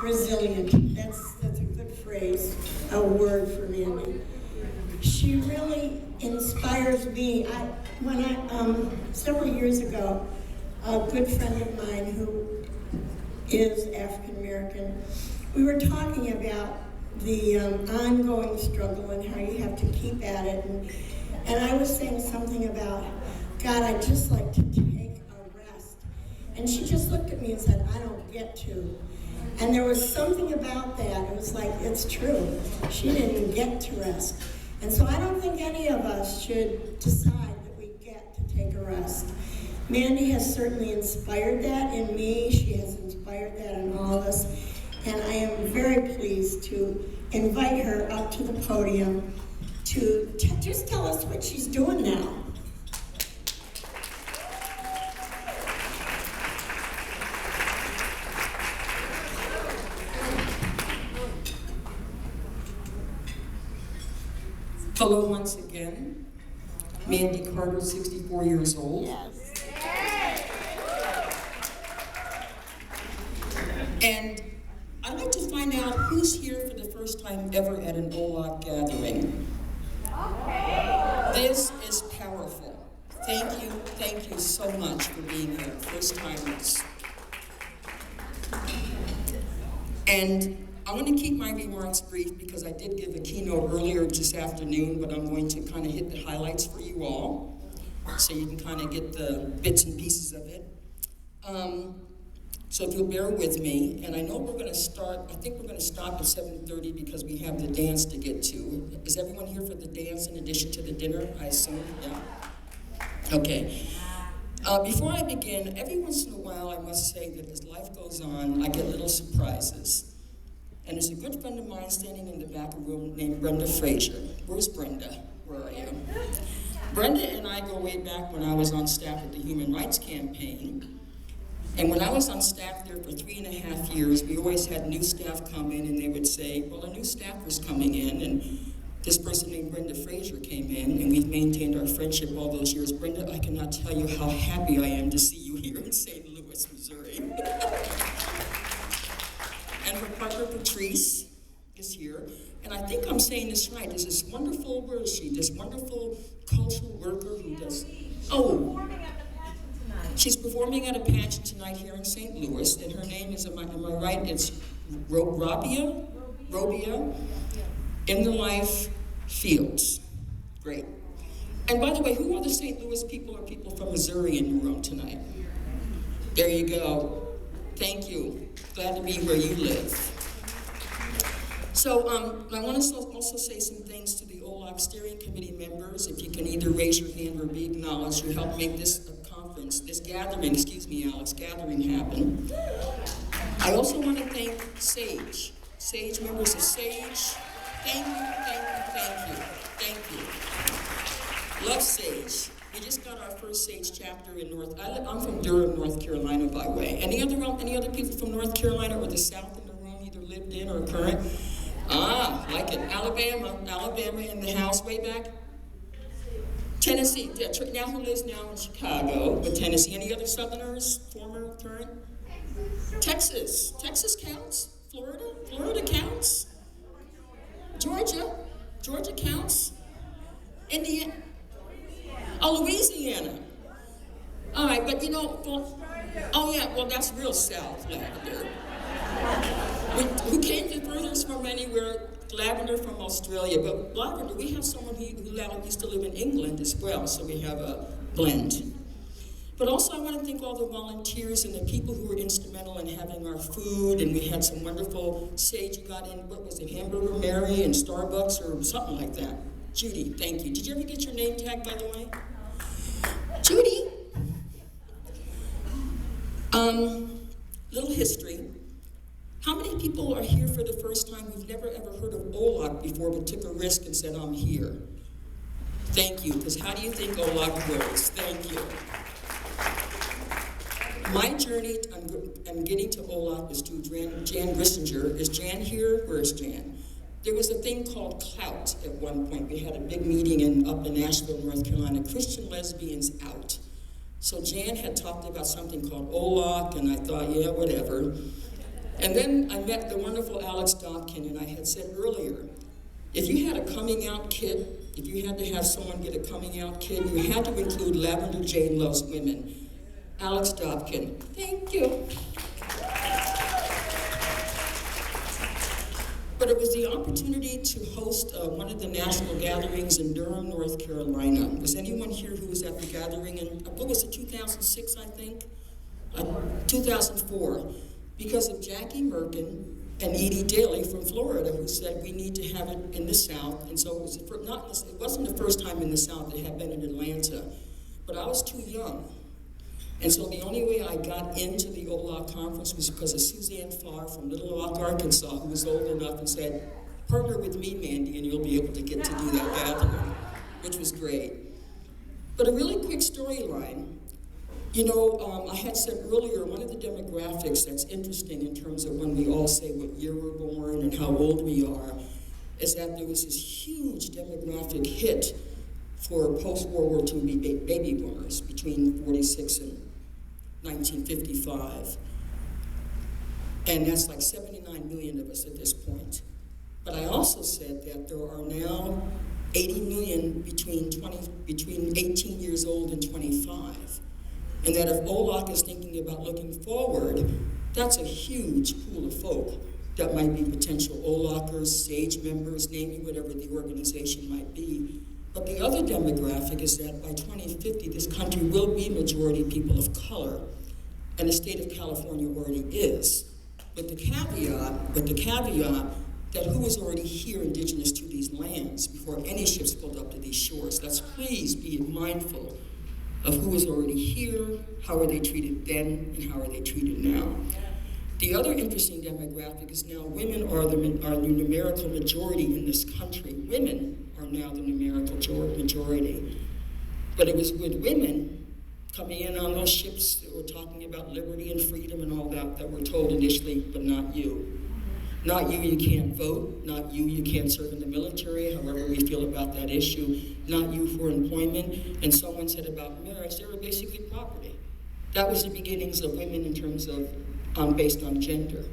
Resilient, that's a good phrase, a word for Mandy. She really inspires me. Several years ago, a good friend of mine who is African American, we were talking about the ongoing struggle and how you have to keep at it. And I was saying something about, God, I'd just like to take a rest. And she just looked at me and said, I don't get to. And there was something about that. It was like, it's true. She didn't get to rest. And so I don't think any of us should decide that we get to take a rest. Mandy has certainly inspired that in me. She has inspired that in all of us. And I am very pleased to invite her up to the podium to just tell us what she's doing now. Hello once again. Mandy Carter, 64 years old. Yes. And I'd like to find out who's here for the first time ever at an OLOC gathering. This is powerful. Thank you so much for being here, first timers. And I'm going to keep my remarks brief because I did give a keynote earlier this afternoon, but I'm going to kind of hit the highlights for you all so you can kind of get the bits and pieces of it. So if you'll bear with me, and I know we're going to start, I think we're going to stop at 7:30 because we have the dance to get to. Is everyone here for the dance in addition to the dinner, I assume? Yeah? Okay. Before I begin, every once in a while I must say that as life goes on, I get little surprises. And there's a good friend of mine standing in the back of the room named Brenda Frazier. Where's Brenda? Where are you? Brenda and I go way back when I was on staff at the Human Rights Campaign. And when I was on staff there for 3.5 years, we always had new staff come in and they would say, well, a new staffer's coming in. And this person named Brenda Frazier came in and we've maintained our friendship all those years. Brenda, I cannot tell you how happy I am to see you here in St. Louis, Missouri. And her partner, Patrice, is here. And I think I'm saying this right. There's this wonderful, where is she? This wonderful cultural worker who does, she's performing at a pageant tonight here in St. Louis. And her name is, am I right? It's Robia in the Life Fields. Great. And by the way, who are the St. Louis people or people from Missouri in your room tonight? There you go. Thank you. Glad to be where you live. So I want to also say some things to the OLOC steering committee members. If you can either raise your hand or be acknowledged, you help make this gathering happen. I also want to thank SAGE. SAGE, members of SAGE. Thank you. Love SAGE. We just got our first SAGE chapter in I'm from Durham, North Carolina, by the way. Any other people from North Carolina or the South in the room, either lived in or current? Like it. Alabama in the house way back? Tennessee. Yeah, now who lives now in Chicago, but Tennessee. Any other Southerners, former, current? Texas. Texas counts. Florida counts. Georgia counts. Indiana. Oh, Louisiana. All right, but that's real South, Lavender. Who came the furthest from anywhere? Lavender from Australia. But Lavender, we have someone who used to live in England as well, so we have a blend. But also I want to thank all the volunteers and the people who were instrumental in having our food, and we had some wonderful SAGE. You got in, what was it, Hamburger Mary and Starbucks or something like that. Judy, thank you. Did you ever get your name tag, by the way? Judy. Little history. How many people are here for the first time who've never ever heard of OLOC before but took a risk and said, I'm here? Thank you, because how do you think OLOC works? Thank you. My journey on getting to OLOC was through Jan Grissinger. Is Jan here? Where's Jan? There was a thing called Clout at one point. We had a big meeting up in Asheville, North Carolina, Christian Lesbians Out. So Jan had talked about something called OLOC, and I thought, yeah, whatever. And And then I met the wonderful Alex Dobkin, and I had said earlier, if you had a coming out kit, if you had to have someone get a coming out kit, you had to include Lavender Jane Loves Women. Alex Dobkin, thank you. But it was the opportunity to host one of the national gatherings in Durham, North Carolina. Was anyone here who was at the gathering in, what was it, 2006, I think? 2004. Because of Jackie Merkin and Edie Daly from Florida, who said we need to have it in the South. And so it was it wasn't the first time in the South, it had been in Atlanta. But I was too young. And so the only way I got into the OLOC conference was because of Suzanne Farr from Little Rock, Arkansas, who was old enough and said, partner with me, Mandy, and you'll be able to get to do that gathering, which was great. But a really quick storyline. You know, I had said earlier, one of the demographics that's interesting in terms of when we all say what year we're born and how old we are, is that there was this huge demographic hit for post-World War II baby boomers between 46 and 1955. And that's like 79 million of us at this point. But I also said that there are now 80 million between 18 years old and 25. And that if OLOC is thinking about looking forward, that's a huge pool of folk that might be potential OLOCers, SAGE members, naming whatever the organization might be. But the other demographic is that by 2050, this country will be majority people of color, and the state of California already is. With the caveat that who is already here indigenous to these lands before any ships pulled up to these shores. Let's please be mindful of who is already here, how are they treated then, and how are they treated now. The other interesting demographic is now women are the numerical majority in this country. Women are now the numerical majority. But it was with women coming in on those ships that were talking about liberty and freedom and all that we're told initially, but not you. Not you, you can't vote. Not you, you can't serve in the military, however we feel about that issue. Not you for employment. And someone said about marriage, they were basically property. That was the beginnings of women in terms of based on gender.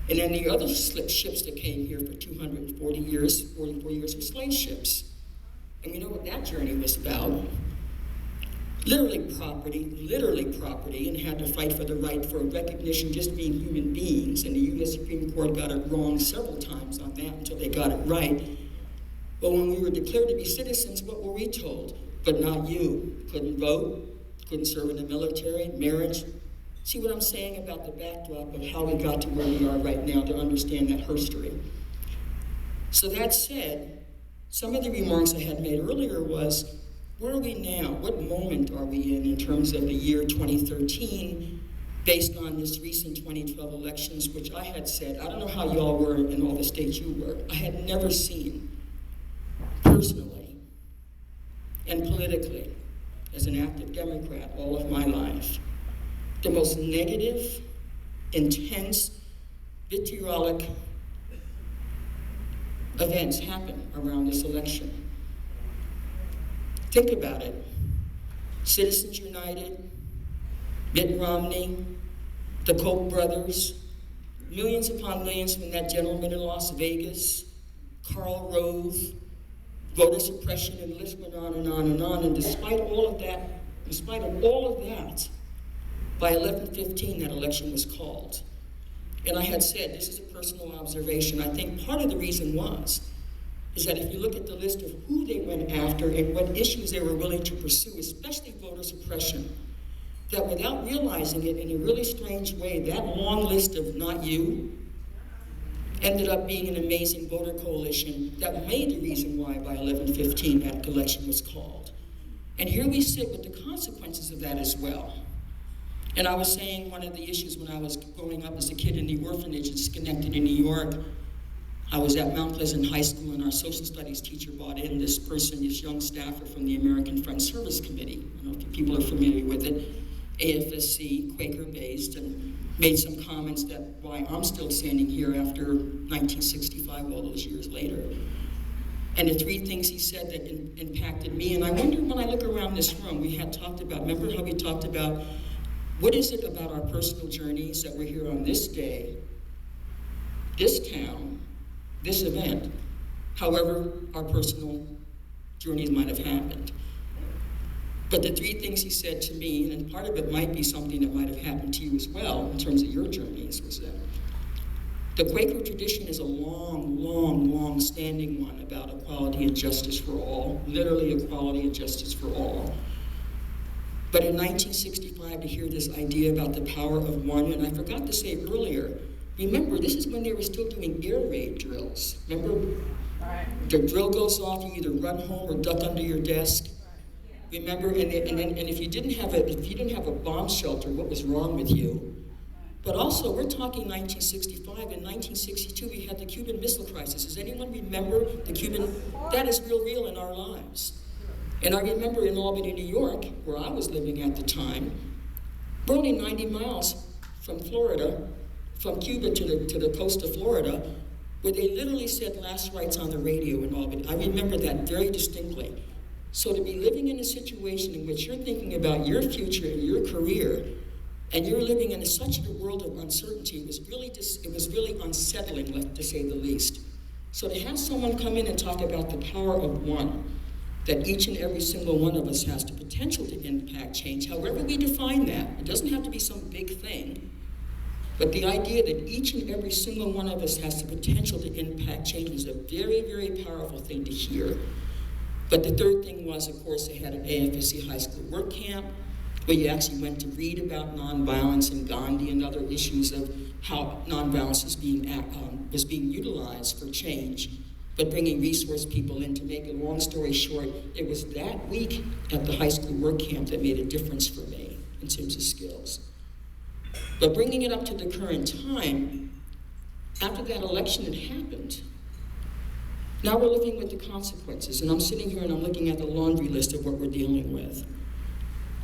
And then the other ships that came here for 240 years, 44 years, were slave ships. And we know what that journey was about. Literally property, and had to fight for the right for recognition just being human beings. And the U.S. Supreme Court got it wrong several times on that until they got it right. But when we were declared to be citizens, what were we told? But not you. Couldn't vote, couldn't serve in the military, marriage. See what I'm saying about the backdrop of how we got to where we are right now to understand that history. So that said, some of the remarks I had made earlier was, where are we now? What moment are we in terms of the year 2013, based on this recent 2012 elections, which I had said, I don't know how y'all were in all the states you were, I had never seen, personally and politically, as an active Democrat all of my life, the most negative, intense, vitriolic events happen around this election. Think about it. Citizens United, Mitt Romney, the Koch brothers, millions upon millions from that gentleman in Las Vegas, Karl Rove, voter suppression, and the list went on and on and on. And despite all of that, by 11:15, that election was called. And I had said, this is a personal observation, I think part of the reason is that if you look at the list of who they went after and what issues they were willing to pursue, especially voter suppression, that without realizing it in a really strange way, that long list of not you ended up being an amazing voter coalition that made the reason why by 11:15 that election was called. And here we sit with the consequences of that as well. And I was saying one of the issues when I was growing up as a kid in the orphanage in Schenectady, New York, I was at Mount Pleasant High School, and our social studies teacher brought in this young staffer from the American Friends Service Committee. I don't know if people are familiar with it, AFSC, Quaker-based, and made some comments that why I'm still standing here after 1965, all those years later. And the three things he said that impacted me, and I wonder when I look around this room, we had talked about, remember how we talked about what is it about our personal journeys that we're here on this day this town, this event, however our personal journeys might have happened. But the three things he said to me, and part of it might be something that might have happened to you as well in terms of your journeys, was that the Quaker tradition is a long standing one about equality and justice for all, literally equality and justice for all. But in 1965, to hear this idea about the power of one, and I forgot to say earlier, remember, this is when they were still doing air raid drills. Remember? Right. The drill goes off, you either run home or duck under your desk. Remember, and if you didn't have a bomb shelter, what was wrong with you? But also, we're talking 1965. In 1962, we had the Cuban Missile Crisis. Does anyone remember the Cuban? That is real in our lives. And I remember in Albany, New York, where I was living at the time, we're only 90 miles from Florida, from Cuba to the coast of Florida, where they literally said last rites on the radio in Albany. I remember that very distinctly. So to be living in a situation in which you're thinking about your future and your career, and you're living in such a world of uncertainty, it was really unsettling, to say the least. So to have someone come in and talk about the power of one, that each and every single one of us has the potential to impact change, however we define that. It doesn't have to be some big thing, but the idea that each and every single one of us has the potential to impact change is a very, very powerful thing to hear. But the third thing was, of course, they had an AFSC high school work camp where you actually went to read about nonviolence and Gandhi and other issues of how nonviolence was being utilized for change, but bringing resource people in. To make a long story short, it was that week at the high school work camp that made a difference for me in terms of skills. But bringing it up to the current time, after that election had happened, now we're living with the consequences, and I'm sitting here and I'm looking at the laundry list of what we're dealing with.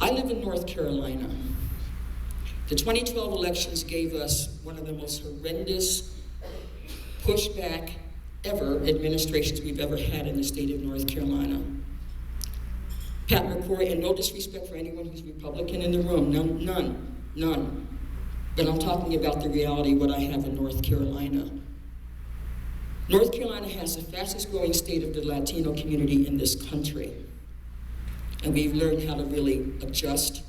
I live in North Carolina. The 2012 elections gave us one of the most horrendous pushback ever administrations we've ever had in the state of North Carolina. Pat McCrory, and no disrespect for anyone who's Republican in the room, none. But I'm talking about the reality of what I have in North Carolina. North Carolina has the fastest growing state of the Latino community in this country. And we've learned how to really adjust,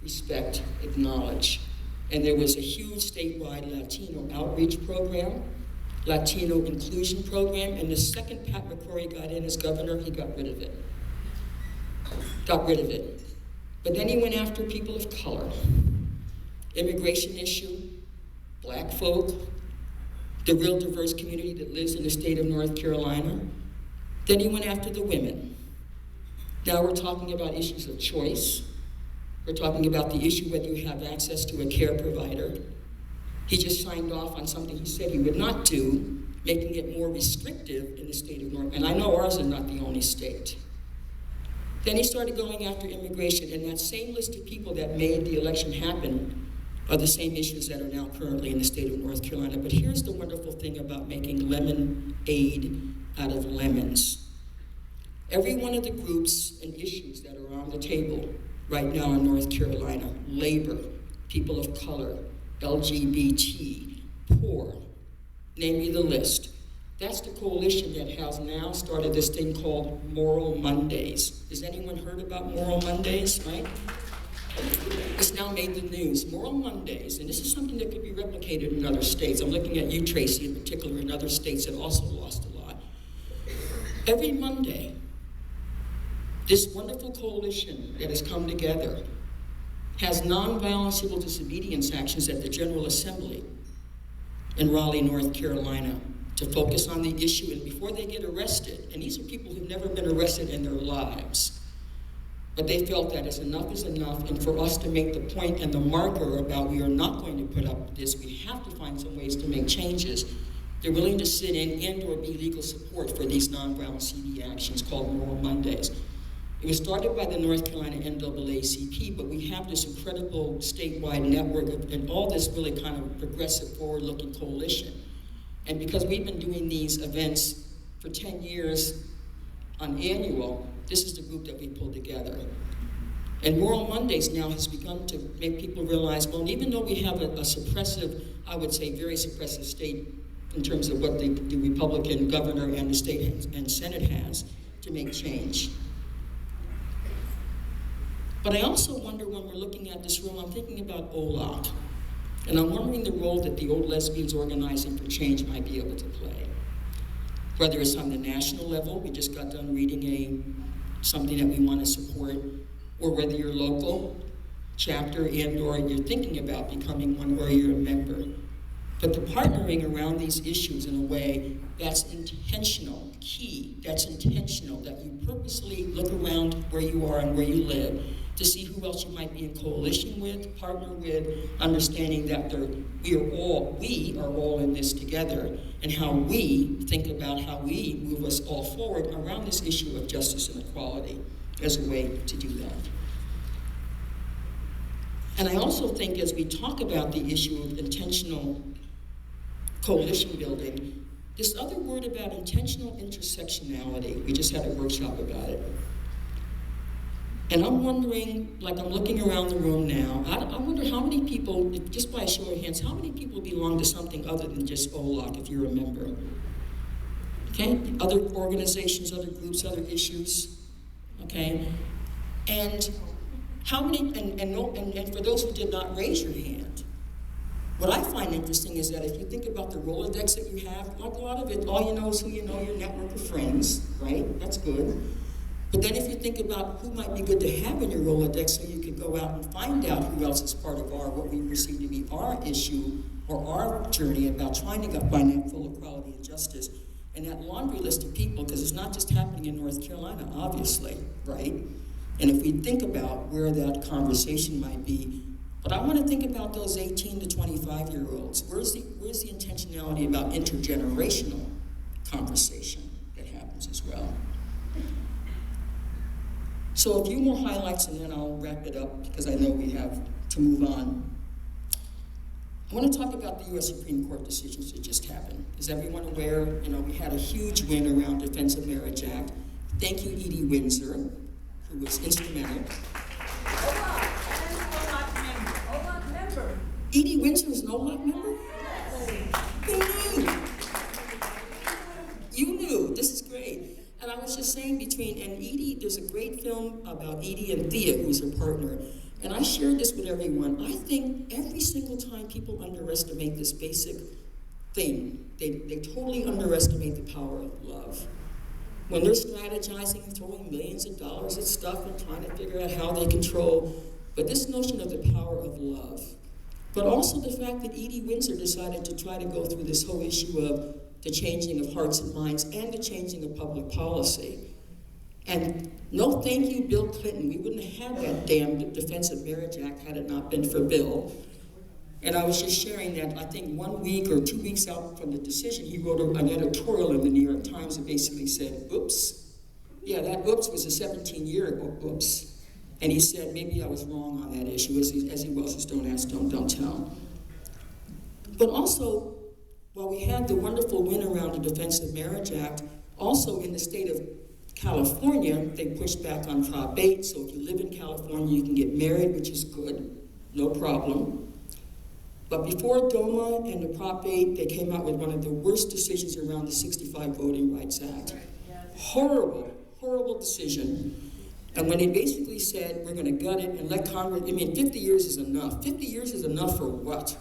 respect, acknowledge. And there was a huge statewide Latino outreach program, Latino inclusion program, and the second Pat McCrory got in as governor, he got rid of it. But then he went after people of color, immigration issue, black folk, the real diverse community that lives in the state of North Carolina. Then he went after the women. Now we're talking about issues of choice. We're talking about the issue whether you have access to a care provider. He just signed off on something he said he would not do, making it more restrictive in the state of North Carolina. And I know ours is not the only state. Then he started going after immigration, and that same list of people that made the election happen are the same issues that are now currently in the state of North Carolina. But here's the wonderful thing about making lemonade out of lemons. Every one of the groups and issues that are on the table right now in North Carolina, labor, people of color, LGBT, poor, name me the list. That's the coalition that has now started this thing called Moral Mondays. Has anyone heard about Moral Mondays, right? It's now made the news. Moral Mondays, and this is something that could be replicated in other states. I'm looking at you, Tracy, in particular, in other states that also lost a lot. Every Monday, this wonderful coalition that has come together has nonviolent civil disobedience actions at the General Assembly in Raleigh, North Carolina, to focus on the issue, and before they get arrested, and these are people who've never been arrested in their lives, but they felt that enough is enough, and for us to make the point and the marker about we are not going to put up with this, we have to find some ways to make changes. They're willing to sit in and or be legal support for these nonviolent CD actions called Moral Mondays. It was started by the North Carolina NAACP, but we have this incredible statewide network and all this really kind of progressive, forward-looking coalition. And because we've been doing these events for 10 years on annual, this is the group that we pulled together. And Moral Mondays now has begun to make people realize, well, even though we have a suppressive, I would say very suppressive state in terms of what the Republican governor and the state and Senate has to make change. But I also wonder, when we're looking at this room, I'm thinking about OLOC, and I'm wondering the role that the Old Lesbians Organizing for Change might be able to play. Whether it's on the national level, we just got done reading something that we want to support, or whether you're local, chapter, and or you're thinking about becoming one, or you're a member. But the partnering around these issues in a way that's intentional, key, that's intentional, that you purposely look around where you are and where you live to see who else you might be in coalition with, partner with, understanding that we are all in this together, and how we think about how we move us all forward around this issue of justice and equality as a way to do that. And I also think, as we talk about the issue of intentional coalition building, this other word about intentional intersectionality, we just had a workshop about it. And I'm wondering, like I'm looking around the room now, I wonder how many people, just by a show of hands, how many people belong to something other than just OLOC, if you're a member? Okay, other organizations, other groups, other issues, okay? And how many, and for those who did not raise your hand, what I find interesting is that if you think about the Rolodex that you have, like a lot of it, all you know is who you know, your network of friends, right? That's good. But then if you think about who might be good to have in your Rolodex so you could go out and find out who else is part of what we perceive to be our issue or our journey about trying to find that full equality and justice, and that laundry list of people, because it's not just happening in North Carolina, obviously, right? And if we think about where that conversation might be, but I want to think about those 18 to 25-year-olds. Where's the intentionality about intergenerational conversation that happens as well? So a few more highlights and then I'll wrap it up because I know we have to move on. I want to talk about the U.S. Supreme Court decisions that just happened. Is everyone aware? We had a huge win around Defense of Marriage Act. Thank you, Edie Windsor, who was instrumental. OLOC member. Edie Windsor is an OLOC member? Who knew? You knew. This is great. And I was just saying and Edie, there's a great film about Edie and Thea, who's her partner. And I shared this with everyone. I think every single time people underestimate this basic thing, they totally underestimate the power of love. When they're strategizing, throwing millions of dollars at stuff and trying to figure out how they control, but this notion of the power of love. But also the fact that Edie Windsor decided to try to go through this whole issue of the changing of hearts and minds and the changing of public policy. And no thank you, Bill Clinton. We wouldn't have had that damn Defense of Marriage Act had it not been for Bill. And I was just sharing that, I think 1 week or 2 weeks out from the decision, he wrote an editorial in the New York Times that basically said, oops. Yeah, that oops was a 17-year oops. And he said, maybe I was wrong on that issue, as he was, don't ask, don't tell. But also, while we had the wonderful win around the Defense of Marriage Act, also in the state of California, they pushed back on Prop 8, so if you live in California, you can get married, which is good, no problem. But before DOMA and the Prop 8, they came out with one of the worst decisions around the 65 Voting Rights Act. Horrible, horrible decision. And when they basically said, we're going to gut it and let Congress, 50 years is enough. 50 years is enough for what?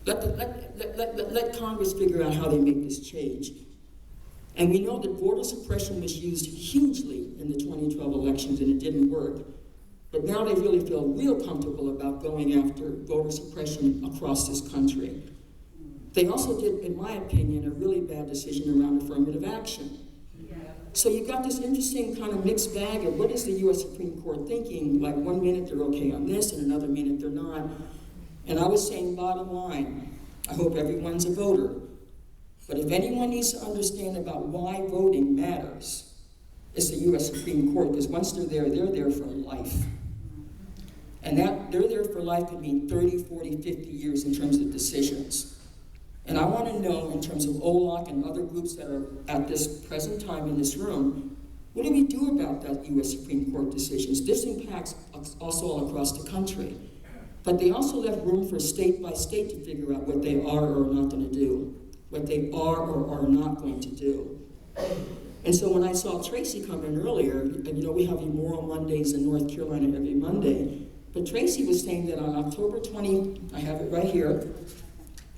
Let Congress figure out how they make this change. And we know that voter suppression was used hugely in the 2012 elections and it didn't work. But now they really feel real comfortable about going after voter suppression across this country. They also did, in my opinion, a really bad decision around affirmative action. So you got this interesting kind of mixed bag of what is the U.S. Supreme Court thinking, like 1 minute they're okay on this and another minute they're not. And I was saying, bottom line, I hope everyone's a voter. But if anyone needs to understand about why voting matters, it's the U.S. Supreme Court, because once they're there for life. And that they're there for life could mean 30, 40, 50 years in terms of decisions. And I want to know, in terms of OLOC and other groups that are at this present time in this room, what do we do about that U.S. Supreme Court decisions? This impacts us all across the country. But they also left room for state by state to figure out what they are or are not going to do. what they are or are not going to do. And so when I saw Tracy come in earlier, and we have Immoral Mondays in North Carolina every Monday, but Tracy was saying that on October 20, I have it right here.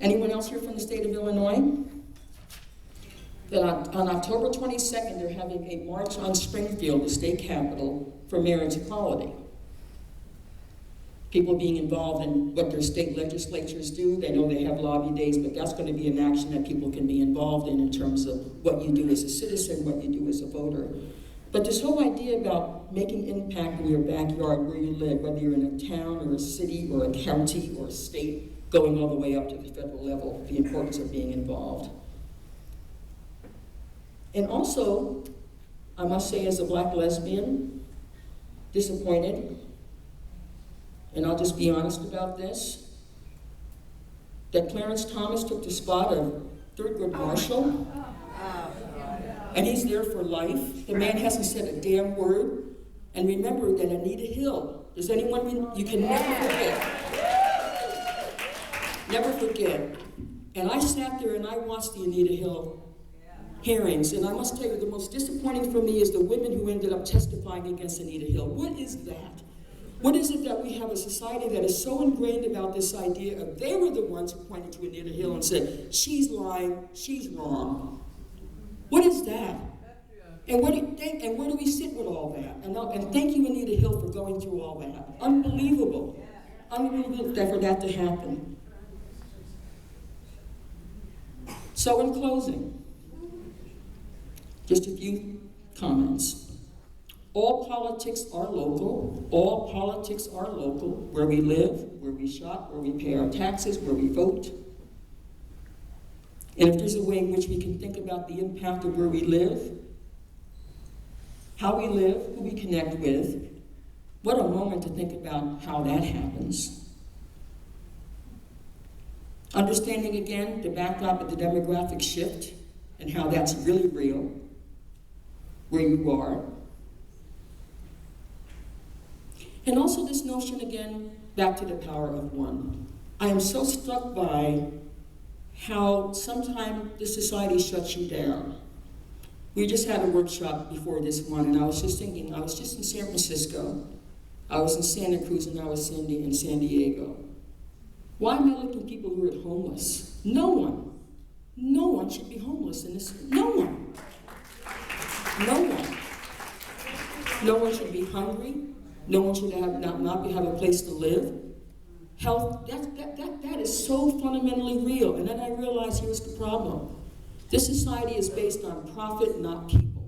Anyone else here from the state of Illinois? That on October 22nd, they're having a march on Springfield, the state capital, for marriage equality. People being involved in what their state legislatures do. They know they have lobby days, but that's going to be an action that people can be involved in terms of what you do as a citizen, what you do as a voter. But this whole idea about making impact in your backyard where you live, whether you're in a town or a city or a county or a state, going all the way up to the federal level, the importance of being involved. And also, I must say as a black lesbian, disappointed, and I'll just be honest about this, that Clarence Thomas took the spot of Thurgood Marshall, and he's there for life. The man hasn't said a damn word. And remember that Anita Hill, does anyone, you can never forget. Never forget. And I sat there and I watched the Anita Hill hearings, and I must tell you, the most disappointing for me is the women who ended up testifying against Anita Hill. What is that? What is it that we have a society that is so ingrained about this idea of they were the ones who pointed to Anita Hill and said, she's lying, she's wrong. What is that? And where do we sit with all that? And thank you, Anita Hill, for going through all that. Unbelievable. Unbelievable for that to happen. So in closing, just a few comments. All politics are local. All politics are local. Where we live, where we shop, where we pay our taxes, where we vote. And if there's a way in which we can think about the impact of where we live, how we live, who we connect with, what a moment to think about how that happens. Understanding again the backdrop of the demographic shift and how that's really real, where you are. And also this notion again, back to the power of one. I am so struck by how sometimes the society shuts you down. We just had a workshop before this one, and I was just thinking, I was just in San Francisco, I was in Santa Cruz, and I was in San Diego. Why am I looking at people who are homeless? No one should be homeless in this, no one. No one should be hungry. No one should have a place to live. Health, that is so fundamentally real. And then I realized here's the problem. This society is based on profit, not people.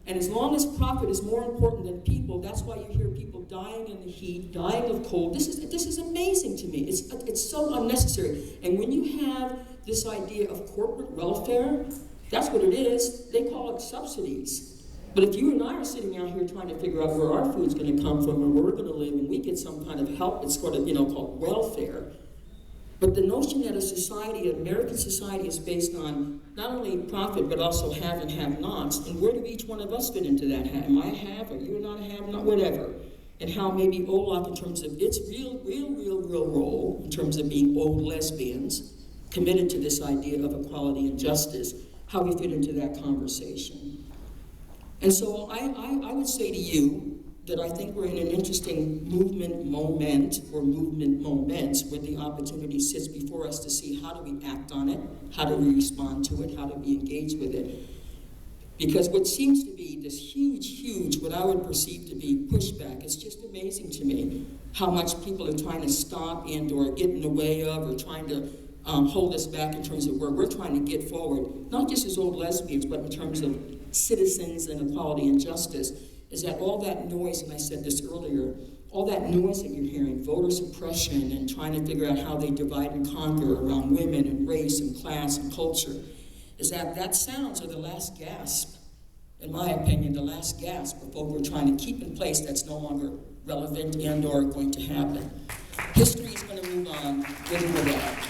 And as long as profit is more important than people, that's why you hear people dying in the heat, dying of cold. This is amazing to me. It's so unnecessary. And when you have this idea of corporate welfare, that's what it is. They call it subsidies. But if you and I are sitting out here trying to figure out where our food's going to come from and where we're going to live, and we get some kind of help, it's sort of, called welfare. But the notion that a society, an American society, is based on not only profit, but also have and have-nots, and where do each one of us fit into that? Am I a have, or you not a have-not, whatever? And how maybe OLOC, in terms of its real role, in terms of being old lesbians, committed to this idea of equality and justice, how we fit into that conversation. And so I would say to you that I think we're in an interesting movement moment, or movement moments, where the opportunity sits before us to see how do we act on it, how do we respond to it, how do we engage with it. Because what seems to be this huge, what I would perceive to be pushback, it's just amazing to me how much people are trying to stop and or get in the way of, or trying to hold us back in terms of where we're trying to get forward, not just as old lesbians, but in terms of citizens and equality and justice, is that all that noise, and I said this earlier, all that noise that you're hearing, voter suppression and trying to figure out how they divide and conquer around women and race and class and culture, is that sounds are the last gasp, in my opinion, the last gasp of what we're trying to keep in place that's no longer relevant and or going to happen. History is going to move on, getting with that.